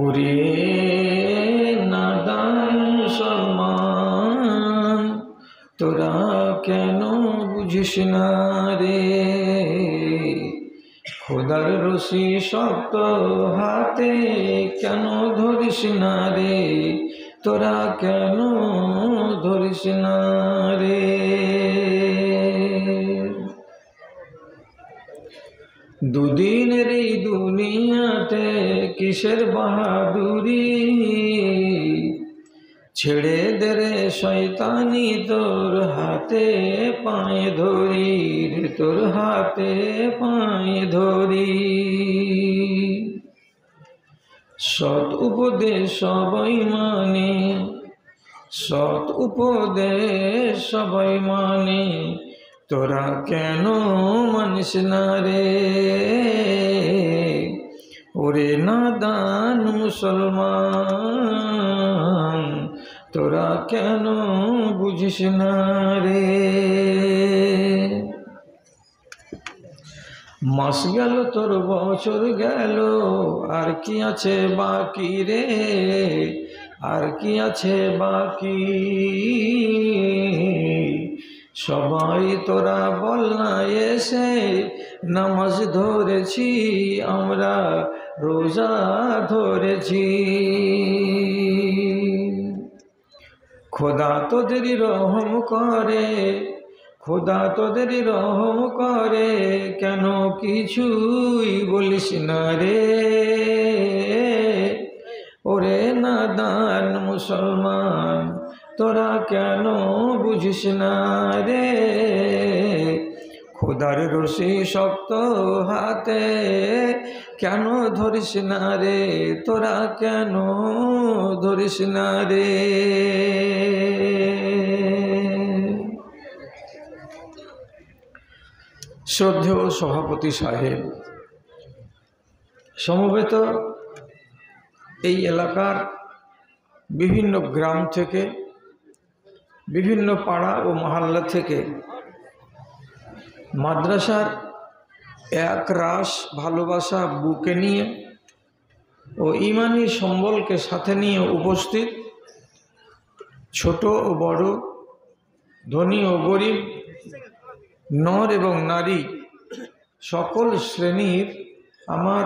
ওরে নাদান মুসলমান, তোরা কেন বুঝিস না রে? খোদার রশি শক্ত হাতে কেন ধরিস না রে? তোরা কেন ধরিস না রে? দুদিনের এই দুনিয়াতে কিসের বাহাদুরি? ছেড়ে দে রে শয়তানি, তোর হাতে পায়ে ধরি রে, তোর হাতে পায়ে ধরি। সৎ উপদেশ সবাই মানে, সৎ উপদেশ সবাই মানে, তোরা কেন মানিস না রে? ওরে নাদান মুসলমান, তোরা কেন বুঝিস না রে? মাস গেল তোর বছর গেল, আর কি আছে বাকি রে? আর কি আছে বাকি? সবাই তোরা বল না এসে, নামাজ ধরেছি আমরা, রোজা ধরেছি। খোদা তোদের রহম করে, খোদা তোদের রহম করে, কেন কিছুই বলিস না রে? ওরে নাদান মুসলমান, তোরা কেন বুঝিস না রে? খোদার রশি শক্ত হাতে কেন ধরিস না রে? তোরা কেন ধরিস না রে? শ্রদ্ধেয় সভাপতি সাহেব, সমবেত এই এলাকার বিভিন্ন গ্রাম থেকে, বিভিন্ন পাড়া ও মহল্লা থেকে মাদ্রাসার এক রাশ ভালোবাসা বুকে নিয়ে ও ঈমানি সম্বলকে সাথে নিয়ে উপস্থিত ছোট ও বড়, ধনী ও গরিব, নর এবং নারী, সকল শ্রেণীর আমার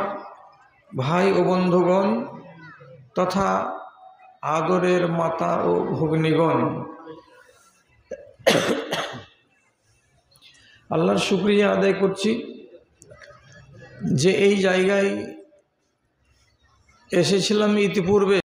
ভাই ও বন্ধুগণ তথা আদরের মাতা ও ভগ্নীগণ, আল্লাহর শুকরিয়া আদায় করছি যে এই জায়গায় এসেছিলাম ইতিপূর্বে।